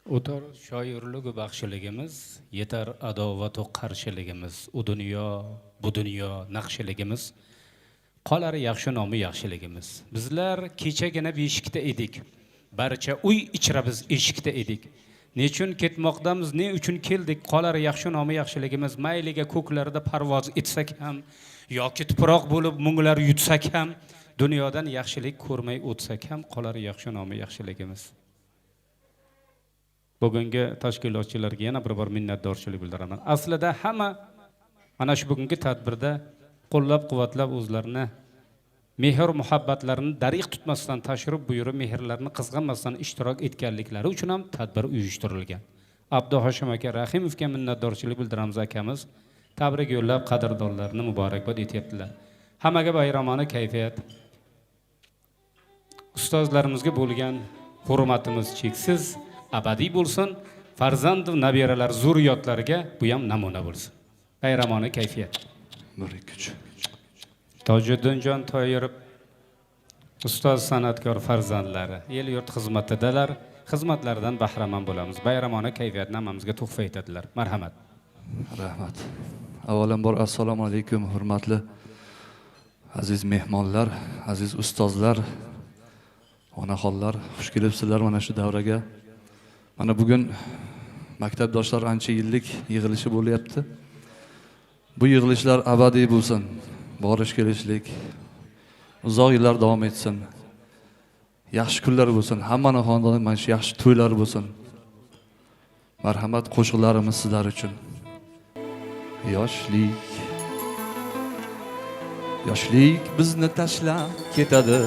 O'tar shoirlik baxshiligimiz, yetar adovat va qarshiligimiz, u dunyo, bu dunyo naqshiligimiz, qolar yaxshi nomi yaxshiligimiz. Bizlar kechagina beshikda edik. Barcha uy ichra biz eshikda edik. Nechun ketmoqdamiz, ne uchun keldik? Qolar yaxshi nomi yaxshiligimiz, mayliga ko'klarda parvoz etsak ham yoki tuproq bo'lib munglar yutsak ham, dunyodan yaxshilik ko'rmay o'tsak ham qolar yaxshi nomi yaxshiligimiz. Bugungi tashkilotchilarga yana bir bor minnatdorchilik bildiraman. Aslida hamma mana shu bugungi tadbirda qo'llab-quvvatlab o'zlarini mehr muhabbatlarini dariq tutmasdan tashrif buyurib mehrlarni qizg'anmasdan ishtirok etganliklari uchun ham tadbir uyushtirilgan. Abdu Hoshim aka Rahimovga minnatdorchilik bildiramiz akamiz. Tabrik yo'llab qadrdonlarni muborakbod etyaptilar. Hammaga bayramona kayfiyat. Ustozlarimizga bo'lgan hurmatimiz cheksiz, abadiy bo'lsin. Farzand va nabiralar zurriyotlariga bu ham namuna bo'lsin. Bayramona kayfiyat. Tojiddinjon Toyirov ustoz san'atkor farzandlari el yurt xizmatidalar, xizmatlaridan bahramand bo'lamiz. Bayramona kayfiyatni hammamizga tuhfa etadilar. Marhamat. Rahmat. Avvalambor assalomu alaykum hurmatli aziz mehmonlar, aziz ustozlar, onaxonlar, xush kelibsizlar mana shu davraga. Mana bugun maktabdoshlar ancha yillik yig'ilishi bo'lyapti. Bu yig'ilishlar abadiy bo'lsin. Borish kelishlik uzoq yillar davom etsin. Yaxshi kunlar bo'lsin. Hammaning xonadonida mana shu yaxshi to'ylar bo'lsin. Marhamat qo'shiqlarimiz sizlar uchun. Yoshlik Yoshlik bizni tashlab ketadi.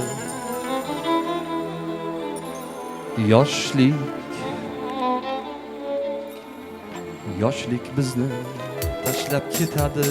Yoshlik bizni tashlab ketadi.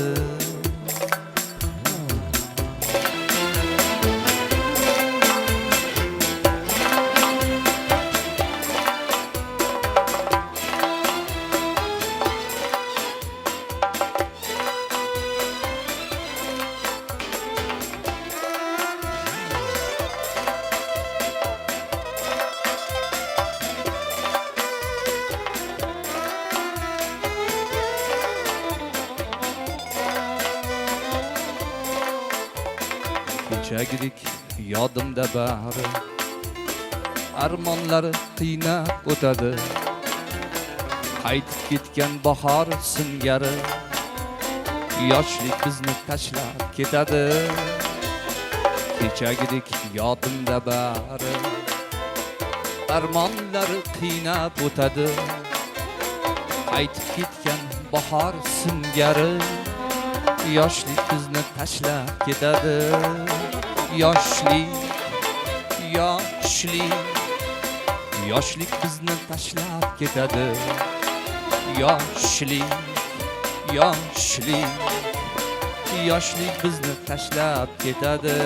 Kechagidek yodimda bari armonlari qiynab o'tadi. Qaytib ketgan bahor singari yoshlik bizni tashlab ketadi. Kechagidek yodimda bari armonlari qiynab o'tadi. Qaytib ketgan bahor singari yoshlik bizni tashlab ketadi. Yoshlik bizni tashlab ketadi. Yoshlik bizni tashlab ketadi.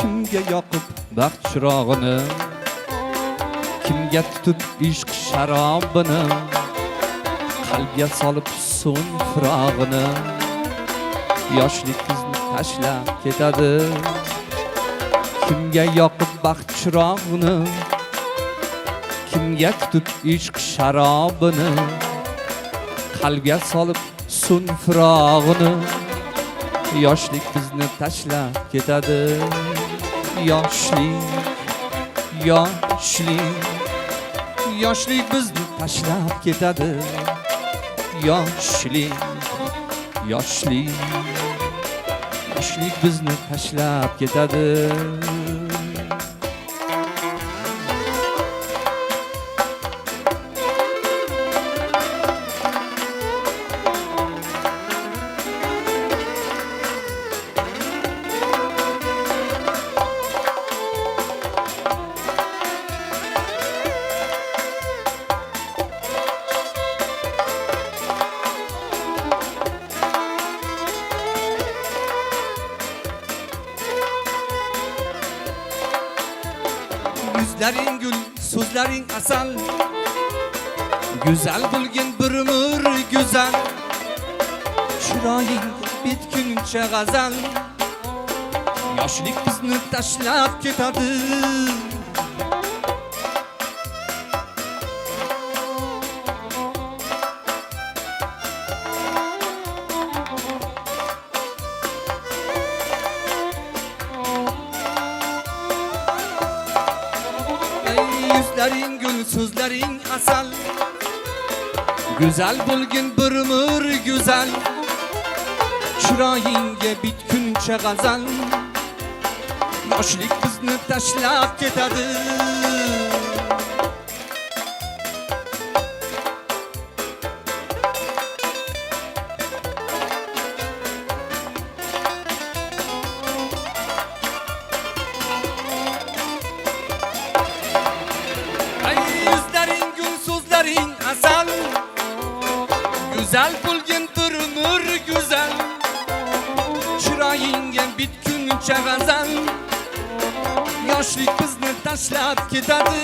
Kimga yoqib baxt chirog'ini, kimga tutib ishq sharobini, qalbga solib so'ng firog'ini. Yoshlik bizni tashlab ketadi. Kimga yoqib baxt chirog'ini, kimga tutib ishq sharobini, qalbga solib so'ng firog'ini. Yoshlik bizni tashlab ketadi. Yoshlik bizni tashlab ketadi. Yoshlik bizni tashlab ketadi. Yuzlaring gul, so'zlaring asal. Güzel bo'lgin bir umr güzel. Chiroying bitguncha g'azal. Yoshlik bizni tashlab ketadi. Yuzlaring gul, so'zlaring asal. Güzel bo'lgin bir umr güzel. Chiroyingga bitguncha g'azal. Yoshlik bizni tashlab ketadi. Yuzlaring gul, so'zlaring asal. Güzel bo'lgin bir umr güzel. Chiroyingga bitguncha g'azal. Yoshlik bizni tashlab ketadi.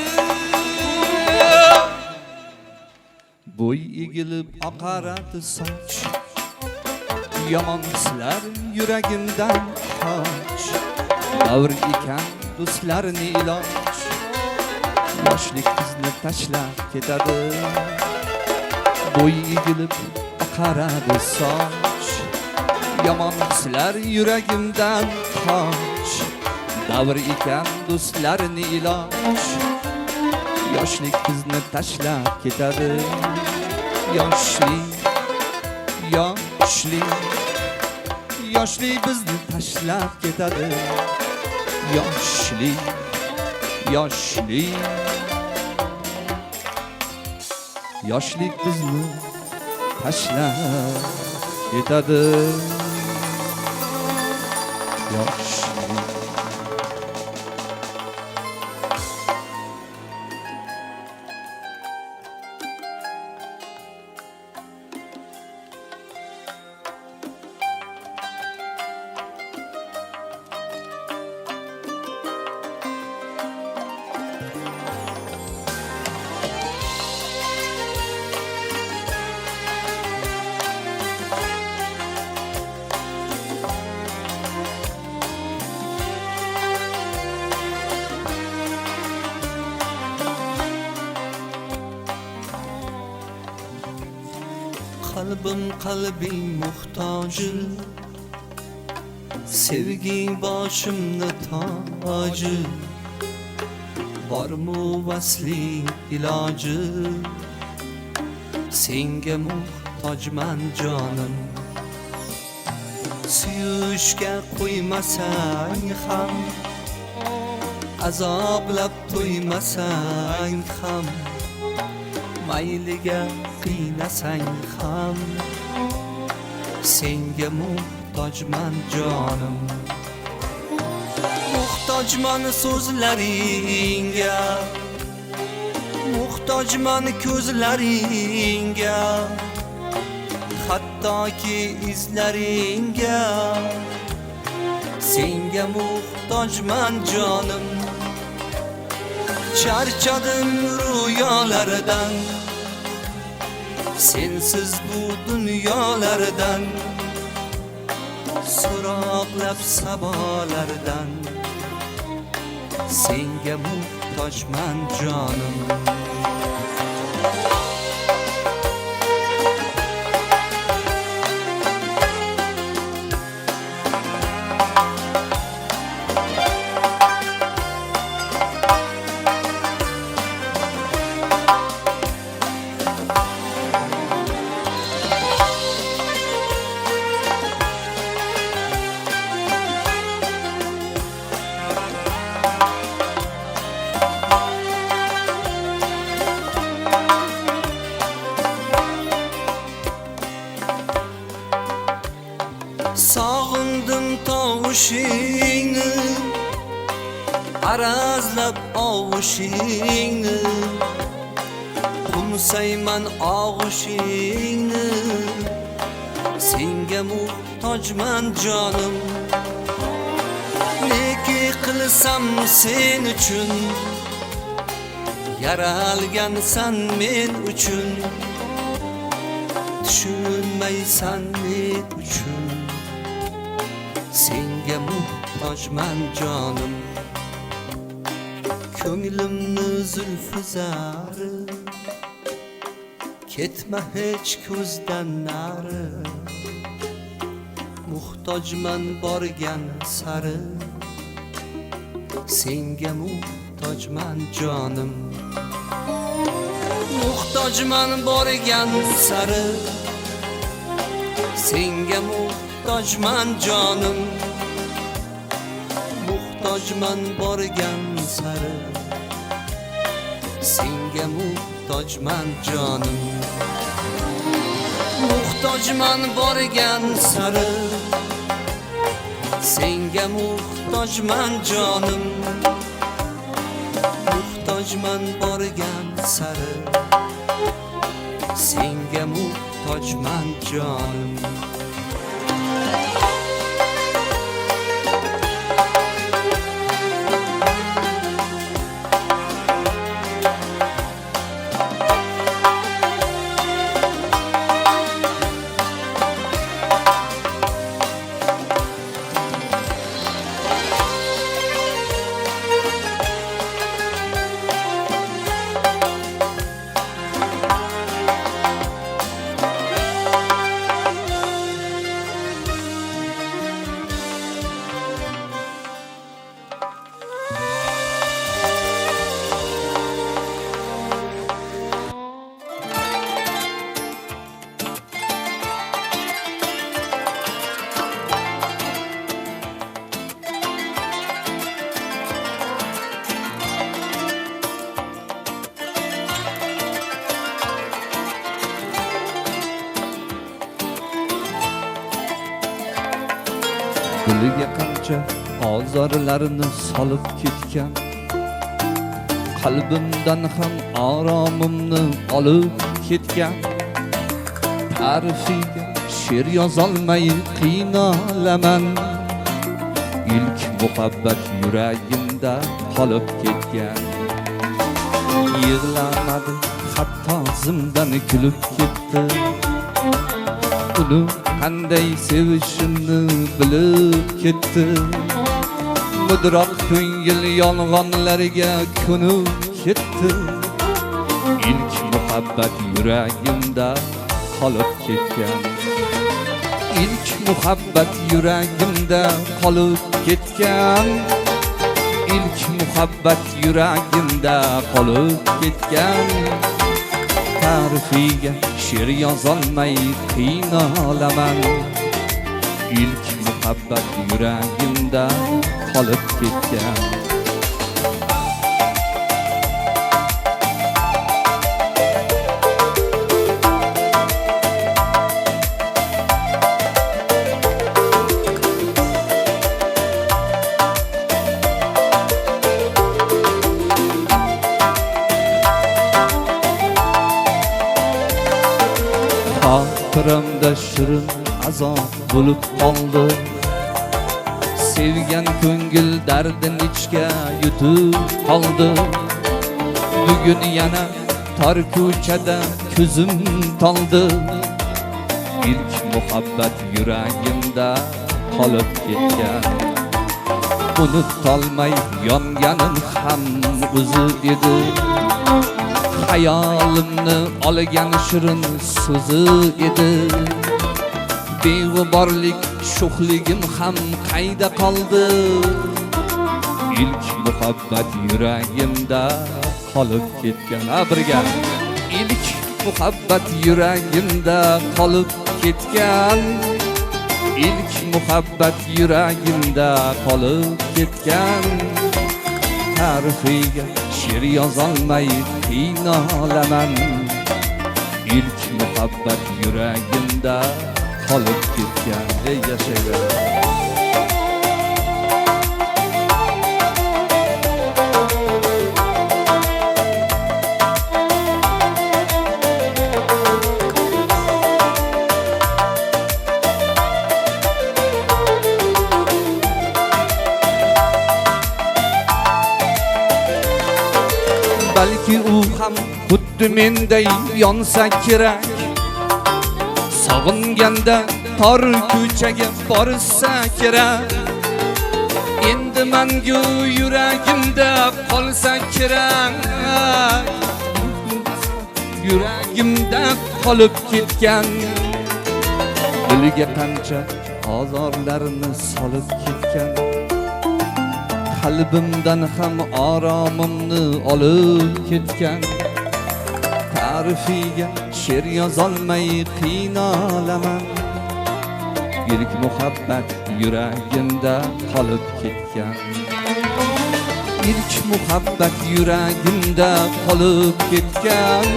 Bo'y egilib oqaradi soch. Yomon hislar yuragimdan qoch. Davr ekan do'stlarni iloj. Yoshlik bizni tashlab ketadi. Bo'y egilib oqaradi soch. Yomon hislar yuragimdan qoch. Davr ekan do'stlarni iloj. Yoshlik bizni tashlab ketadi. Yoshlik, yoshlik, yoshlik bizni tashlab ketadi. Yoshlik, yoshlik, yoshlik bizni tashlab ketadi. Yoshlik. Kalbim kalbin muhtacı, sevgi başımda tacı. Var mı vasli ilacı? Senga muhtojman canım. Suyushga qo'ymasang ham, azoblab to'ymasang ham, mayliga qiynasang ham, senga muhtojman jonim. Muhtojman so'zlaringga, muhtojman ko'zlaringga, hattoki izlaringga. Senga muhtojman jonim. Charchadim rüyalardan, sensiz bu dunyolardan, so'roqlab sabolardan. Senga muhtojman jonim. Sog'indim tovushingni, arazlab ovushingni, qo'msayman og'ushingni. Senga muhtojman jonim. Neki qilsam sen uchun, Yaralgansan men uchun, tushunmaysan men uchun. Senga muhtojman jonim, ko'nglimni zulfi zari. Ketma hech ko'zdan nari, muhtojman borgan sari. Senga muhtojman jonim, muhtojman borgan sari. Senga muhtojman jonim, muhtojman borgan sari. Senga muhtojman jonim, muhtojman borgan sari. Senga muhtojman jonim, muhtojman borgan sari. Senga muhtojman jonim. Diliga qancha ozorlarni solib ketgan, qalbimdan ham oromimni olib ketgan. Ta'rifiga she'r yozolmay qiynalaman, ilk muhabbat yuragimda qolib ketgan. Yig'lamadi, hatto zimdan kulib ketdi. Uni qanday sevishimni bilib ketdi. Mudroq ko'ngil yolg'onlarga ko'nib ketdi. İlk muhabbat yuragimda qolib ketgan. İlk muhabbat yuragimda qolib ketgan. İlk muhabbat yuragimda qolib ketgan. Ta'rifiga she'r yozolmay qiynalaman, ilk muhabbat yuragimda qolib ketgan. Xotiramda shirin azob bo'lib qoldi. Sevgan ko'ngil dardini ichga yutib qoldi. Bugun yana tor ko'chada ko'zim toldi. İlk muhabbat yuragimda qolib ketgan. Unutolmay yonganim ham o'zi edi. Hayolimni olgan shirin so'zi edi. Beg'uborlik sho'xligim ham qayda qoldi. İlk muhabbat yuragimda qolib ketgan. Birga ilk muhabbat yuragimda qolib ketgan. İlk muhabbat yuragimda qolib ketgan. Ta'rifiga she'r yozolmay qiynalaman, ilk muhabbat yuragimda qolib ketgan. Ey yashayver. balki u ham xuddi menday yonsa kerak. Sog'inganda tor ko'chaga borsa kerak. Endi mangu yuragimda qolsa kerak. Yuragimda qolib ketgan, diliga qancha azorlarni solib ketgan. Qalbimdan ham oromimni olib ketgan. Ta'rifiga she'r yozolmay qiynalaman. İlk muhabbet yuragimda qolib ketgan. İlk muhabbet yuragimda qolib ketgan.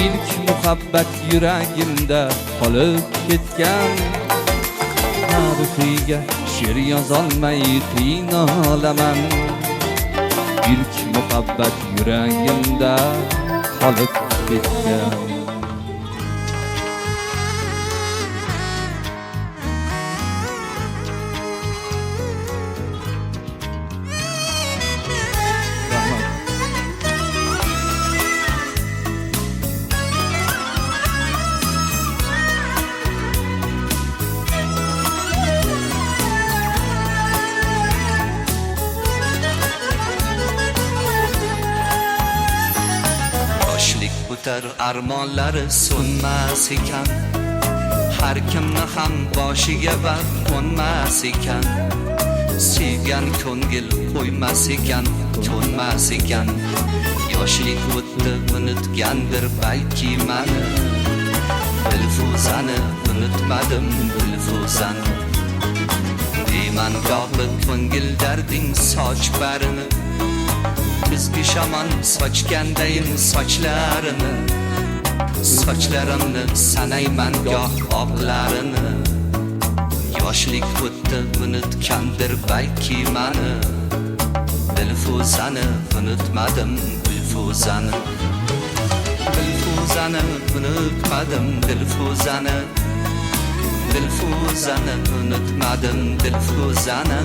İlk muhabbet yuragimda qolib ketgan. Ta'rifiga she'r yozolmay qiynalaman. İlk muhabbet yuragimda qolib ketgan. O'tar armonlari so'nmas ekan. Har kimni ham boshiga vaqt qo'nmas ekan. Sevgan ko'ngil qo'ymas ekan, to'nmas ekan. Yoshlik o'tdi, unutgandir balki mani. Dilfuzani unutmadim, Dilfuzani. Deyman gohli ko'ngil darding soch barini. Kuzgi shamon sochgandayin sochlarini. Sochlarimni sanayman goh oqlarini. Yoshlik o'tdi, unutgandir balki mani. Dilfuzani unutmadim, Dilfuzani. Dilfuzani unutmadim, Dilfuzani. Dilfuzani unutmadim, Dilfuzani.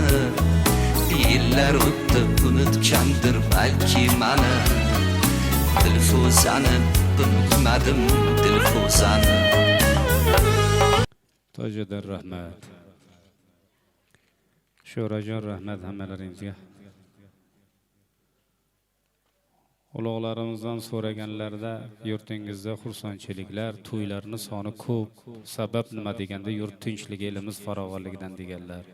Yillar o'tdi, unutgandir balki mani. Dilfuzani unutmadim, Dilfuzani. Tojiddin rahmat. Sho'rajon rahmat hammalaringizga. Ulug'larimizdan so'raganlarda yurtingizda xursandchiliklar, to'ylarning soni ko'p. Sabab nima deganda yurt tinchligi, elimiz farovonligidan deganlar.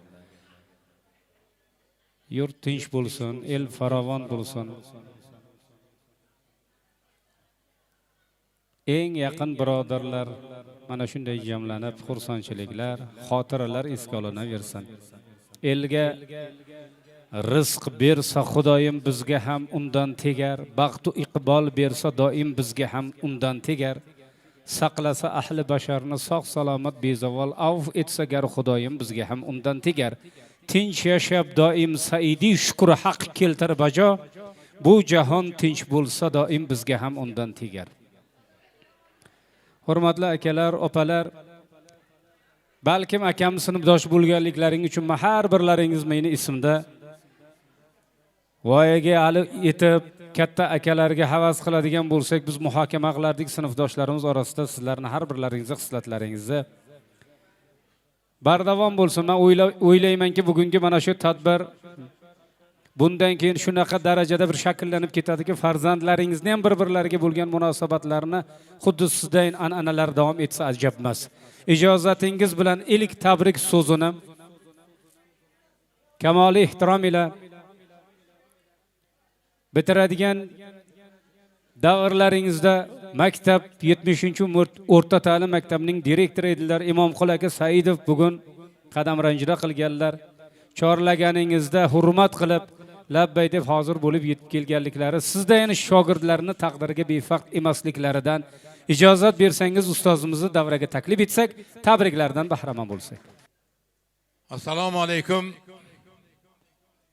Yurt tinch bo'lsin, el farovon bo'lsin. Eng yaqin birodarlar mana shunday jamlanib xursandchiliklar, xotiralar esga olinaversin. Elga rizq bersa Xudoyim bizga ham undan tegar, baxt va iqbol bersa doim bizga ham undan tegar. Saqlasa ahli basharni sog' salomat bezavol avf etsa gar Xudoyim bizga ham undan tegar. Tinch yashab doim saidi shukri haq keltir bajo. Bu jahon tinch bo'lsa doim bizga ham undan tegar. Hurmatli akalar, opalar, balkim akam sinfdosh bo'lganliklaring uchun har birlaringiz meni ismda voyaga hali yetib katta akalarga havas qiladigan bo'lsak, biz muhokama qilardik sinfdoshlarimiz orasida sizlarning har birlaringizning xislatlaringizni bardavom bo'lsin. Men o'ylaymanki, bugungi mana shu tadbir bundan keyin shunaqa darajada bir shakllanib ketadiki, farzandlaringizni ham bir-birlariga bo'lgan munosabatlarni xuddi sizdayin an'analar davom etsa ajab emas. Ijozatingiz bilan ilk tabrik so'zini kamoli ehtirom ila bitiradigan davrlaringizda maktab 70-o'rta ta'lim maktabining direktori edilar Imomqul aka Saidov bugun qadam ranjida qilganlar. Chorlaganingizda hurmat qilib labbay deb hozir bo'lib yetib kelganliklari, sizda yana shogirdlarni taqdiriga befarq emasliklaridan ijozat bersangiz ustozimizni davraga taklif etsak, tabriklardan bahramand bo'lsak. Assalomu alaykum.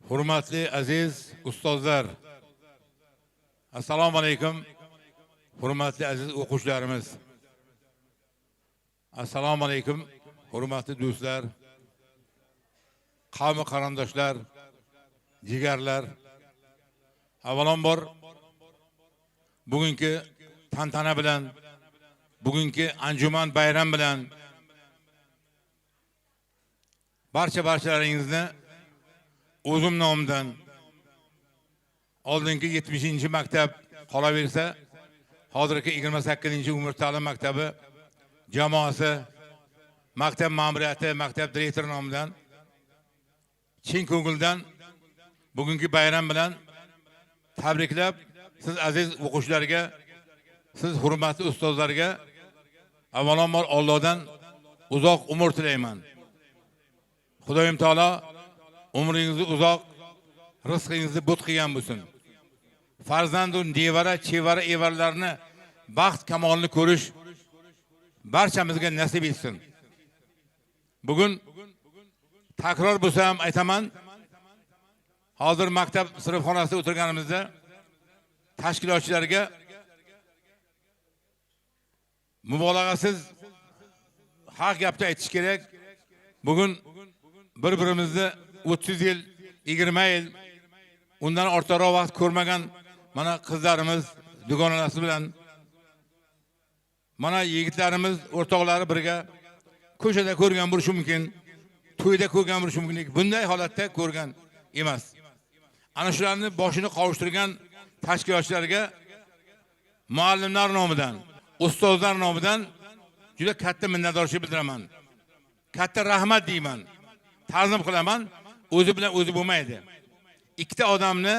Hurmatli aziz ustozlar. Assalomu alaykum. Hurmatli aziz o'quvchilarimiz. Assalomu alaykum. Hurmatli do'stlar, qavmi qarindoshlar, jigarlar. Avvalambor bugungi tantana bilan, bugungi anjuman bayram bilan barchalaringizni o'zim nomidan oldingi 70-maktab qolaversa, hozirgi 28-umr ta'lim maktabi jamoasi, maktab ma'muriyati, maktab direktori nomidan chin ko'ngildan bugungi bayram bilan tabriklab, siz aziz o'quvchilarga, siz hurmatli ustozlarga avvalambor Allohdan uzoq umr tilayman. Xudoyim taolo umringizni uzoq, rizqingizni but qilgan bo'lsin. Farzandu nevara, chevara, evarlarni baxt kamolini ko'rish barchamizga nasib etsin. Bugun takror bo'lsa ham aytaman, hozir maktab sinfxonasida o'tirganimizda tashkilotchilarga mubolag'asiz haq gapni aytish kerak. Bugun bir-birimizni 30 yil, 20 yil, undan ortiqroq vaqt ko'rmagan mana qizlarimiz dugonalasi bilan, mana yigitlarimiz o'rtoqlari birga ko'chada ko'rgan bo'lishi mumkin, to'yda ko'rgan bo'lishi mumkin. Bunday holatda ko'rgan emas. Ana shularni boshini qovushtirgan tashkilotchilarga muallimlar nomidan, ustozlar nomidan juda katta minnatdorchilik bildiraman. Katta rahmat deyman. Ta'zim qilaman. O'zi bilan o'zi bo'lmaydi. Ikkita odamni,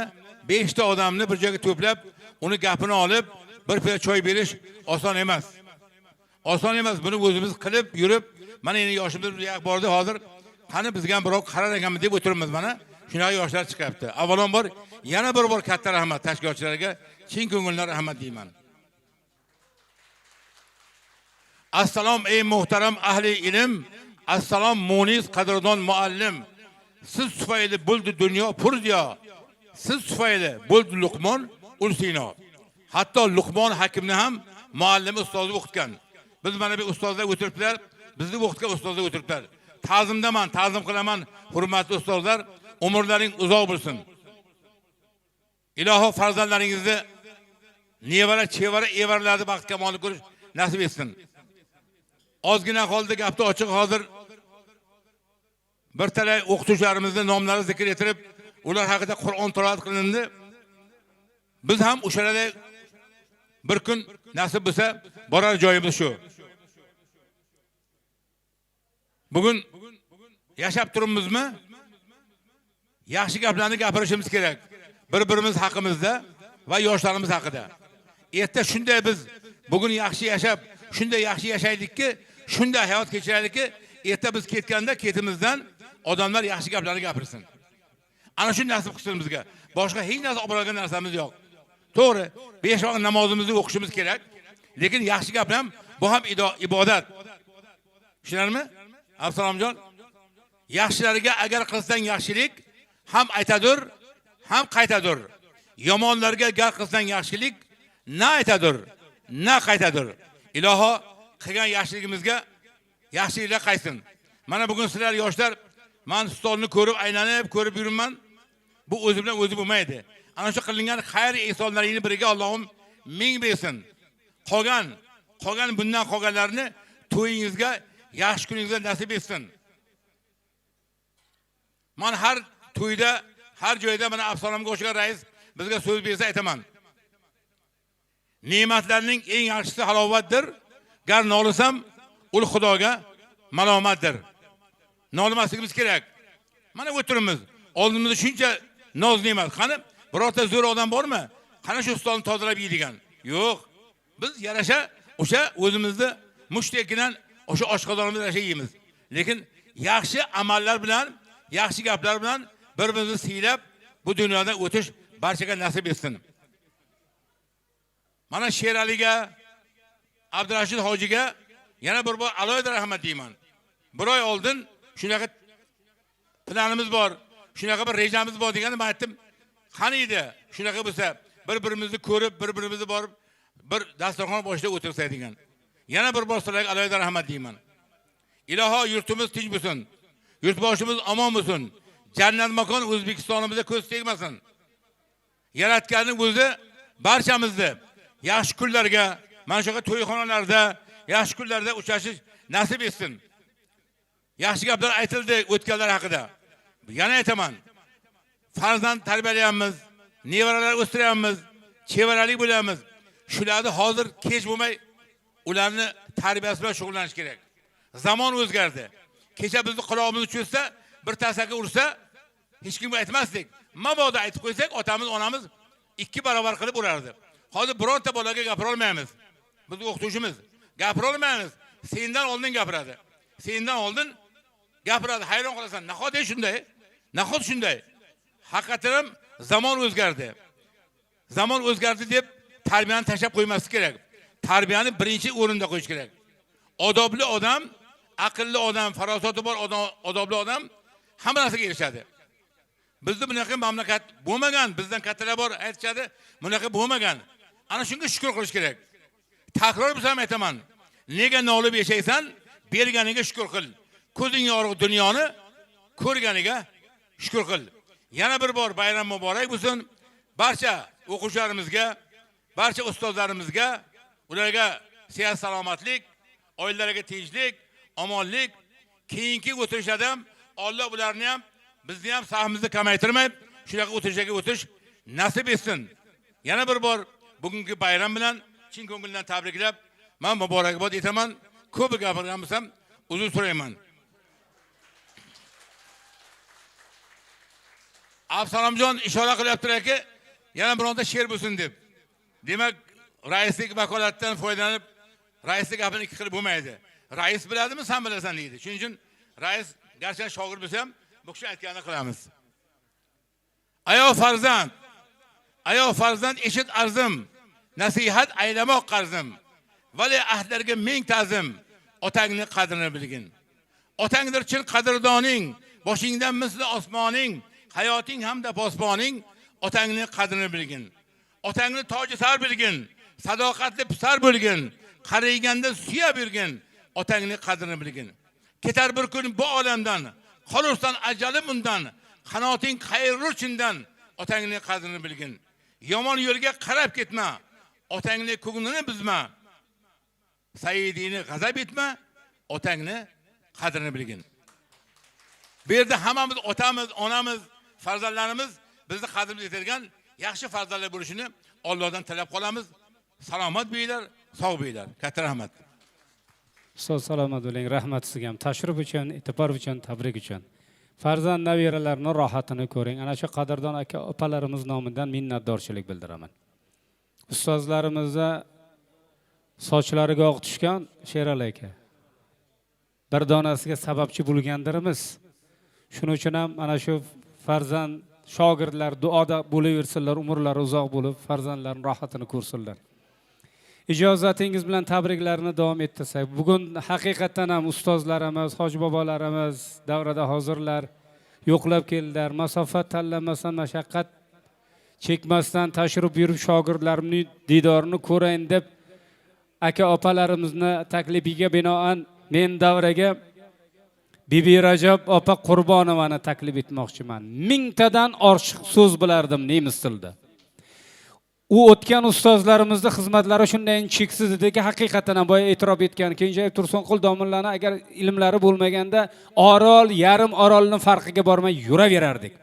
5 ta odamni bir joyga to'plab, uni gapini olib, bir piyola choy berish oson emas. Oson emas. Buni o'zimiz qilib, yurib, mana endi yoshimiz bordi hozir, qani bizga ham birov qarar ekanmi deb o'tiribmiz mana. Shunaqa yoshlar chiqyapti. Avvalambor yana bir bor katta rahmat tashkilotchilarga, chin ko'ngildan rahmat deyman. Assalom ey muhtaram ahli ilm, assalom munis qadrdon muallim. Siz tufayli bo'ldi dunyo purdiyo. Siz tufayli bo'ldi Luqmon Ulsino. Hatto Luqmon Hakimni ham muallim ustozi o'qitgan. Biz mana bu ustozlar o'tiribdilar, bizni o'qitgan ustozlar o'tiribdilar. Ta'zimdaman, ta'zim qilaman, hurmatli ustozlar, umrlaring uzoq bo'lsin. Iloho farzandlaringizni nevara, chevara, evarlarni baxt kamolini ko'rish nasib etsin. Ozgina qoldi, gapni ochiq hozir bir talay o'qituvchilarimizning nomlari zikr etilib, ular haqida Qur'on tilovat qilindi. Biz ham o'shalarda bir kun nasib bo'lsa borar joyimiz shu. Bugun yashab turibmizmi? Yaxshi gaplarni gapirishimiz kerak. Bir-birimiz haqimizda va yoshlarimiz haqida. Erta shunday biz bugun yaxshi yashab, shunday yaxshi yashaylikki, shunday hayot kechiraylikki, erta biz ketganda ketimizdan odamlar yaxshi gaplarni gapirsin. Ana shu nasib qilsin bizga. Boshqa hech narsa olib borgan narsamiz yo'q. To'g'ri, 5 vaqt namozimizni o'qishimiz kerak, lekin yaxshi gap ham bu ham ibodat. Tushunarmi? Absalomjon, yaxshilarga agar qilsang yaxshilik ham aytadir, ham qaytadir. Yomonlarga agar qilsang yaxshilik na aytadir, na qaytadir. Iloho qilgan yaxshiligimizga yaxshiliklar qaytsin. Mana bugun sizlar yoshlar, men stolni ko'rib, aylanib ko'rib yuribman. Bu o'zi bilan o'zi bo'lmaydi. Ana shu qilingan xayr ehsonlaringni biriga Allohim ming bersin. Qolgan bundan qolganlarni to'yingizga, yaxshi kuningizga nasib etsin. Men har to'yda, har joyda mana Absalomga o'xshagan rais bizga so'z bersa aytaman. Ne'matlarning eng yaxshisi halovatdir. Gar nolisam, ul Xudoga malomatdir. Nolimasligimiz kerak. Mana o'tirimiz. Oldimizda shuncha noz ne'mat. Qani birorta zo'r odam bormi? Qani shu stolni tozalab yeydigan? Yo'q. Biz yarasha o'sha o'zimizni mushtakidan o'sha oshqozonimizda yarasha yeymiz. Lekin yaxshi amallar bilan, yaxshi gaplar bilan bir-birimizni siylab bu dunyodan o'tish barchaga nasib etsin. Mana Sheraliga, Abdurashid hojiga yana bir bor alohida rahmat deyman. Bir oy oldin shunaqa planimiz bor, shunaqa bir rejamiz bor deganimni men aytdim. Qani edi? Shunaqa bo'lsa, bir-birimizni ko'rib, bir-birimizni borib, bir dasturxon boshida o'tirsak degan. Yana bir bor sizlarga alohida rahmat deyman. Iloho yurtimiz tinch bo'lsin. Yurtboshimiz omon bo'lsin. Jannat makon O'zbekistonimizda ko'z tegmasin. Yaratganning o'zi barchamizni yaxshi kunlarga, mana shu to'yxonalarda, yaxshi kunlarda uchrashish nasib etsin. Yaxshi gaplar aytildi o'tganlar haqida. Yana aytaman. Farzand tarbiyalayapmiz, nevaralar o'stiryapmiz, chevaralik bo'lyapmiz. Shularni hozir kech bo'lmay ularni tarbiyasi bilan shug'ullanish kerak. Zamon o'zgardi. Kecha bizni quloqimizni cho'zsa, bir tasaka ursa, hech kimga aytmasdik. Mabodo aytib qo'ysak, otamiz, onamiz 2 barobar qilib urardi. Hozir birorta bolaga gapira olmaymiz. Biz o'qituvchimiz. Gapira olmaymiz. Sendan oldin gapiradi. Sendan oldin gapiradi. Hayron qolasan. Nahot shunday? Nahot shunday? Haqiqatan ham zamon o'zgardi. Zamon o'zgardi deb tarbiyani tashlab qo'ymaslik kerak. Tarbiyani birinchi o'rinda qo'yish kerak. Odobli odam, aqlli odam, farosati bor odam, odobli odam hamma narsaga erishadi. Bizda bunaqa mamlakat bo'lmagan, bizdan kattalar bor aytishadi, bunaqa bo'lmagan. Ana shunga shukr qilish kerak. Takror bir ham aytaman. Nega nolib yashaysan? Berganiga shukr qil. Ko'zing yorug' dunyoni ko'rganiga shukr qil. Yana bir bor bayram muborak bo'lsin. Barcha o'quvchilarimizga, barcha ustozlarimizga, ularga sihat salomatlik, oilalariga tinchlik, omonlik, keyingi o'tirishlarda ham Alloh ularni ham, bizni ham sahimizni kamaytirmay, shunaqa o'tirishga o'tish nasib etsin. Yana bir bor bugungi bayram bilan chin ko'ngildan tabriklab, men muborakbod etaman. Ko'p gapirgan bo'lsam, uzr so'rayman. Absalomjon ishora qilyaptilar-ki, yana bironta she'r bo'lsin deb. Demak, raislik vakolatidan foydalanib, raislik gapini ikki qilib bo'lmaydi. Rais biladimi, sen bilasan deydi. Shuning uchun rais garchi shogird bo'lsa ham, bu kishi aytganini qilamiz. Ayo farzand eshit arzim, nasihat aylamoq qarzim. Vali ahdlarga ming ta'zim, otangni qadrini bilgin. Otangdir chin qadrdoning, boshingdan misli osmoning, hayoting hamda posboning, otangni qadrini bilgin. Otangni toji sar bilgin, sadoqatli pisar bo'lgin, qarayganda suya bilgin, otangni qadrini bilgin. Ketar bir kun bu olamdan, qolursan ajalim undan, qanoting qayrur chindan, otangni qadrini bilgin. Yomon yo'lga qarab ketma, otangni ko'nglini buzma. Saidini g'azab etma, otangni qadrini bilgin. Bu yerda hammamiz otamiz, onamiz, farzandlarimiz bizni qadrimiz yetirgan yaxshi farzandlar bo'lishini Allohdan talab qolamiz. Salomat bo'linglar, sog' bo'linglar. Katta rahmat. Ustoz salomat bo'ling, rahmat sizga ham. Tashrif uchun, e'tibor uchun, tabrik uchun. Farzand nabiralarning rohatini ko'ring. Ana shu qadrdon aka opalarimiz nomidan minnatdorchilik bildiraman. Ustozlarimizda sochlariga oq tushgan Sherali aka. Bir donasiga sababchi bo'lgandirimiz. Shuning uchun ham ana shu farzand shogirdlar duoda bo'laversinlar, umrlari uzoq bo'lib, farzandlarning rohatini ko'rsinlar. Ijozatingiz bilan tabriklarni davom ettirsak, bugun haqiqatan ham ustozlarimiz, hoji bobolarimiz davrada hozirlar yo'qlab keldilar. Masofa tanlamasdan, mashaqqat chekmasdan tashrif buyurib shogirdlarimning didorini ko'rayin deb aka opalarimizni taklifiga binoan men davraga Bibi Rajab opa Qurbonovani taklif etmoqchiman. 1000 tadan ortiq so'z bilardim nemis tilida. U o'tgan ustozlarimizning xizmatlari shunday cheksiz ediki, haqiqatan ham boya e'tirof etgan Kenjayev Tursunqul domlalarni agar ilmlari bo'lmaganda orol, yarim orolning farqiga bormay yuraverardik.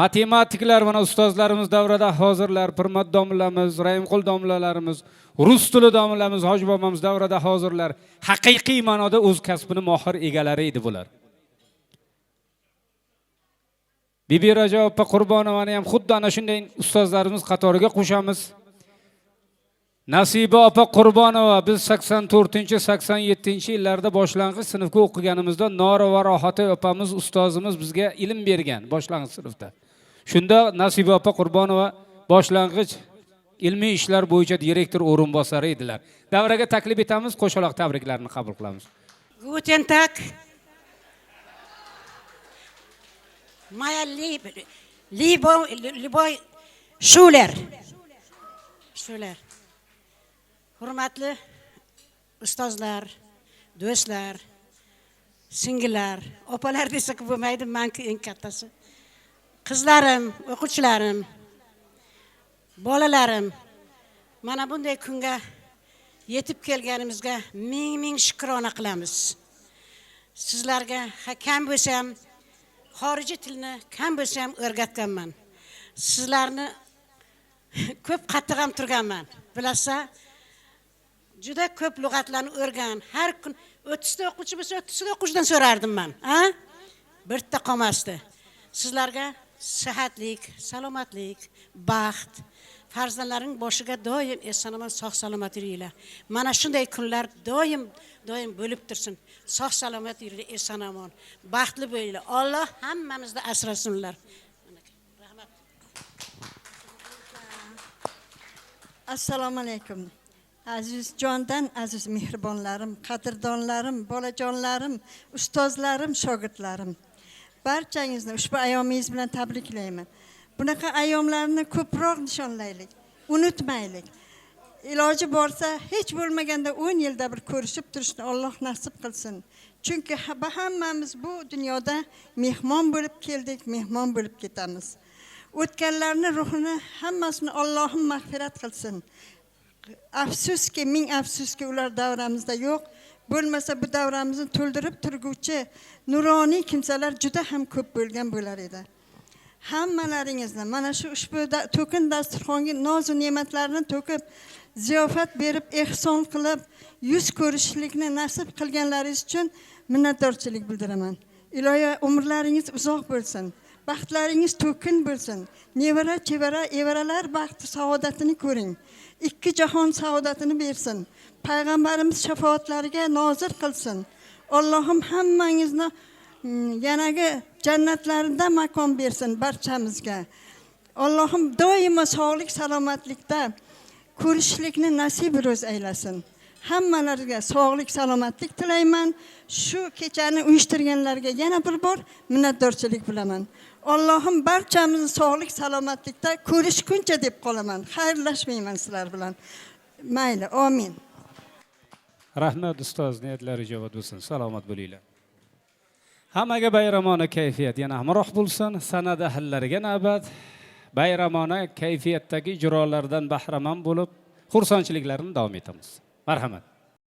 Matematiklar mana ustozlarimiz davrada hozirlar, Pirmat domlalarimiz, Rahimqul domlalarimiz, rus tili domlalarimiz, hoji bobomiz davrada hozirlar haqiqiy ma'noda o'z kasbini mohir egalari edi bular. Bibi Rajab opa Qurbonovani ham xuddi ana shunday ustozlarimiz qatoriga qo'shamiz. Nasiba opa Qurbonova biz 84-87-yillarda boshlang'ich sinfga o'qiganimizda Nora va Rohata opamiz ustozimiz bizga ilm bergan boshlang'ich sinfda. Shunda Nasiba opa Qurbonova boshlang'ich ilmiy ishlar bo'yicha direktor o'rinbosari edilar. Davraga taklif etamiz, qo'shaloq tabriklarni qabul qilamiz. Guten Tag. Моя любой Schuler. Hurmatli ustozlar, do'stlar, singillar, opalar desak bo'lmaydi, menki eng kattasi. Qizlarim, o'quvchilarim. bolalarim, mana bunday kunga yetib kelganimizga ming shukrona qilamiz. Sizlarga kam bo'lsam, xorijiy tilni kam bo'lsam o'rgatganman. Sizlarni ko'p qattiq ham turganman. Bilasizlar, juda ko'p lug'atlarni o'rgan. Har kun 30 ta o'quvchi bo'lsa, 30 ta o'quvchidan so'rardim men, ha? Birta qolmasdi. Sizlarga sihatlik, salomatlik, baxt, farzandlaring boshiga doim eson-omon sog'-salomat yuringlar. Mana shunday kunlar doim bo'lib tursin. Sog'-salomat yuringlar, eson-omon, baxtli bo'linglar. Alloh hammamizni asrasinlar. Rahmat. Assalomu alaykum. Aziz jondan aziz mehribonlarim, qadrdonlarim, bolajonlarim, ustozlarim, shogirdlarim. Barchangizni ushbu ayyomingiz bilan tabriklayman. Bunaqa ayyomlarni ko'proq nishonlaylik, unutmaylik. Iloji bo'lsa, hech bo'lmaganda 10 yilda bir ko'rishib turishni Alloh nasib qilsin. Chunki hammamiz bu dunyoda mehmon bo'lib keldik, mehmon bo'lib ketamiz. O'tganlarning ruhini hammasini Allohim mag'firat qilsin. Afsuski, ming afsuski ular davramizda yo'q. Bo'lmasa bu davramizni to'ldirib turguvchi nuroniy kimsalar juda ham ko'p bo'lgan bo'lar edi. Hammalaringizni mana shu ushbu to'kin dasturxonga noz-u ne'matlarni to'kib, ziyofat berib, ehson qilib, yuz ko'rishlikni nasib qilganlaringiz uchun minnatdorchilik bildiraman. Iloyo umrlaringiz uzoq bo'lsin. Baxtlaringiz to'kin bo'lsin. Nevara, chevara, evaralar baxti saodatini ko'ring. Ikki jahon saodatini bersin. Payg'ambarimiz shafoatlariga nozir qilsin. Allohim hammangizni yanagi jannatlarida makon bersin barchamizga. Allohim doimo sog'lik, salomatlikda ko'rishlikni nasib ro'z aylasin. Hammalariga sog'lik, salomatlik tilayman. Shu kechani uyushtirganlarga yana bir bor minnatdorchilik bilaman. Allohim barchamizni sog'lik, salomatlikda ko'rishguncha deb qolaman. Xayrlashmayman sizlar bilan. Mayli, amin. Rahmat ustoz, niyatlari ijobat bo'lsin. Salomat bo'linglar. Hammaga bayramona kayfiyat yana hamroh bo'lsin. Sanada hillariga navbat. Bayramona kayfiyatdagi ijrolardan bahramand bo'lib, xursandchiliklarini davom etamiz. Marhamat.